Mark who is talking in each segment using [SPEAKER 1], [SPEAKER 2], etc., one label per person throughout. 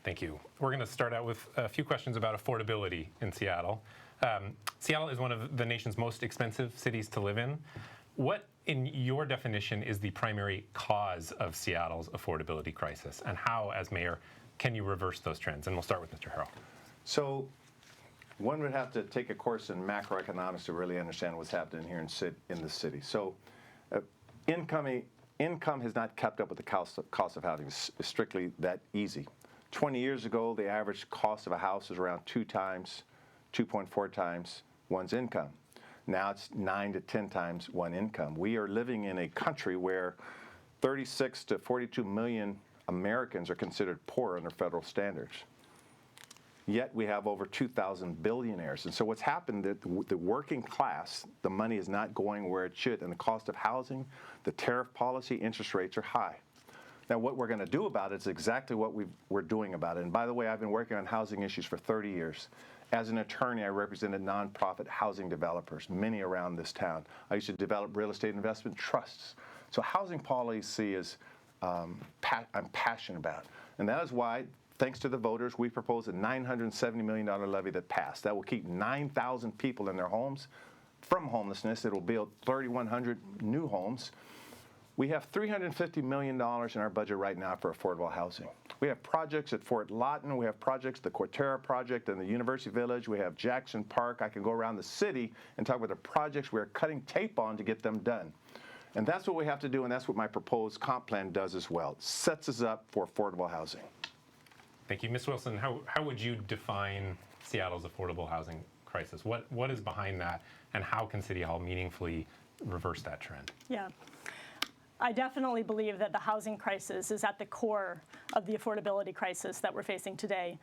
[SPEAKER 1] Thank you. We're going to start out with a few questions about affordability in Seattle. Seattle is one of the nation's most expensive cities to live in. What, in your definition, is the primary cause of Seattle's affordability crisis, and how, as mayor, can you reverse those trends? And we'll start with Mr. Harrell.
[SPEAKER 2] So one would have to take a course in macroeconomics to really understand what's happening here in the city. So income has not kept up with the cost of housing. It's strictly that easy. 20 years ago, the average cost of a house was around 2.4 times one's income. Now it's 9 to 10 times one income. We are living in a country where 36 to 42 million Americans are considered poor under federal standards. Yet we have over 2,000 billionaires. And so what's happened, the working class, the money is not going where it should, and the cost of housing, the tariff policy, interest rates are high. Now what we're going to do about it is exactly what we're doing about it. And by the way, I've been working on housing issues for 30 years. As an attorney, I represented nonprofit housing developers, many around this town. I used to develop real estate investment trusts. So housing policy is I'm passionate about. And that is why, thanks to the voters, we proposed a $970 million levy that passed. That will keep 9,000 people in their homes from homelessness. It will build 3,100 new homes. We have $350 million in our budget right now for affordable housing. We have projects at Fort Lawton. We have projects, the Cortera project in the University Village. We have Jackson Park. I can go around the city and talk about the projects we're cutting tape on to get them done. And that's what we have to do, and that's what my proposed comp plan does as well. It sets us up for affordable housing.
[SPEAKER 1] Thank you. Ms. Wilson, how would you define Seattle's affordable housing crisis? What is behind that, and how can City Hall meaningfully reverse that trend?
[SPEAKER 3] Yeah. I definitely believe that the housing crisis is at the core of the affordability crisis that we're facing today.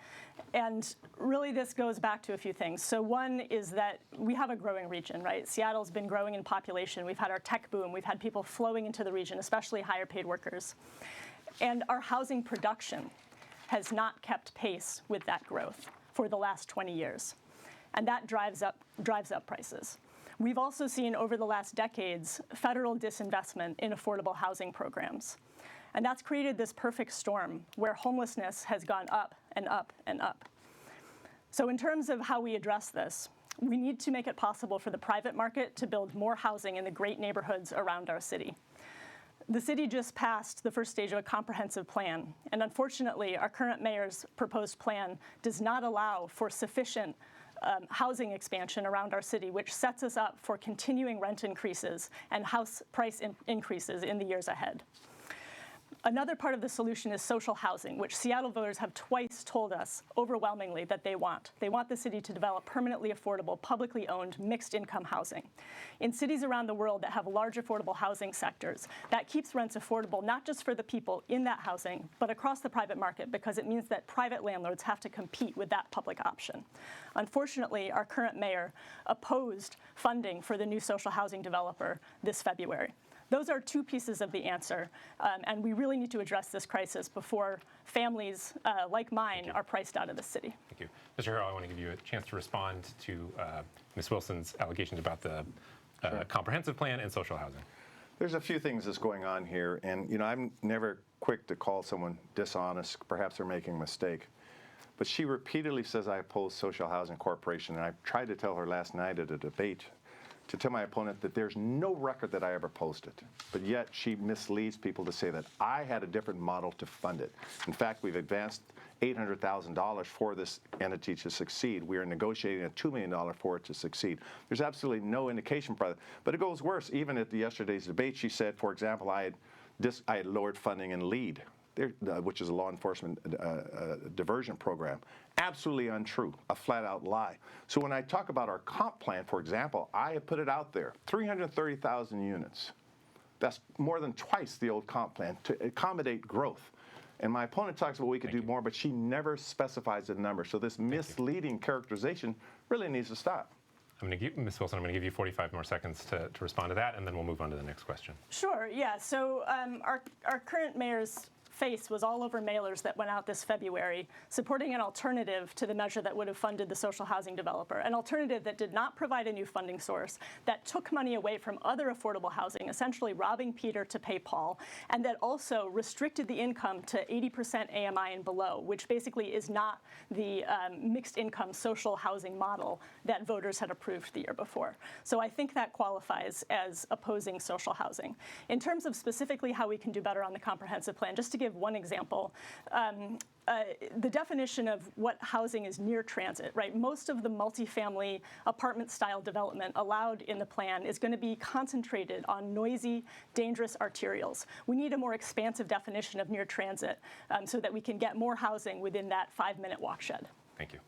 [SPEAKER 3] And really this goes back to a few things. So one is that we have a growing region, right? Seattle's been growing in population. We've had our tech boom. We've had people flowing into the region, especially higher paid workers. And our housing production has not kept pace with that growth for the last 20 years. And that drives up prices. We've also seen over the last decades federal disinvestment in affordable housing programs. And that's created this perfect storm where homelessness has gone up and up and up. So in terms of how we address this, we need to make it possible for the private market to build more housing in the great neighborhoods around our city. The city just passed the first stage of a comprehensive plan, and unfortunately, our current mayor's proposed plan does not allow for sufficient housing expansion around our city, which sets us up for continuing rent increases and house price increases in the years ahead. Another part of the solution is social housing, which Seattle voters have twice told us overwhelmingly that they want. They want the city to develop permanently affordable, publicly owned, mixed income housing. In cities around the world that have large affordable housing sectors, that keeps rents affordable not just for the people in that housing, but across the private market, because it means that private landlords have to compete with that public option. Unfortunately, our current mayor opposed funding for the new social housing developer this February. Those are two pieces of the answer, and we really need to address this crisis before families like mine are priced out of the city.
[SPEAKER 1] Thank you. Mr. Harrell, I want to give you a chance to respond to Ms. Wilson's allegations about the comprehensive plan and social housing.
[SPEAKER 2] There's a few things that's going on here, and I'm never quick to call someone dishonest. Perhaps they're making a mistake. But she repeatedly says I oppose Social Housing Corporation, and I tried to tell her last night at a debate to tell my opponent that there's no record that I ever posted. But yet she misleads people to say that I had a different model to fund it. In fact, we've advanced $800,000 for this entity to succeed. We are negotiating a $2 million for it to succeed. There's absolutely no indication for that. But it goes worse. Even at yesterday's debate, she said, for example, I had lowered funding in LEAD, which is a law enforcement diversion program. Absolutely untrue, a flat-out lie. So when I talk about our comp plan, for example, I have put it out there, 330,000 units. That's more than twice the old comp plan to accommodate growth. And my opponent talks about we could do more, but she never specifies a number. So this misleading characterization really needs to stop.
[SPEAKER 1] Ms. Wilson, I'm going to give you 45 more seconds to respond to that, and then we'll move on to the next question.
[SPEAKER 3] Sure, yeah. So our current mayor's face was all over mailers that went out this February, supporting an alternative to the measure that would have funded the social housing developer, an alternative that did not provide a new funding source, that took money away from other affordable housing, essentially robbing Peter to pay Paul, and that also restricted the income to 80% AMI and below, which basically is not the mixed income social housing model that voters had approved the year before. So I think that qualifies as opposing social housing. In terms of specifically how we can do better on the comprehensive plan, just to give one example, the definition of what housing is near transit, right? Most of the multifamily apartment-style development allowed in the plan is going to be concentrated on noisy, dangerous arterials. We need a more expansive definition of near transit so that we can get more housing within that 5-minute walk shed.
[SPEAKER 1] Thank you.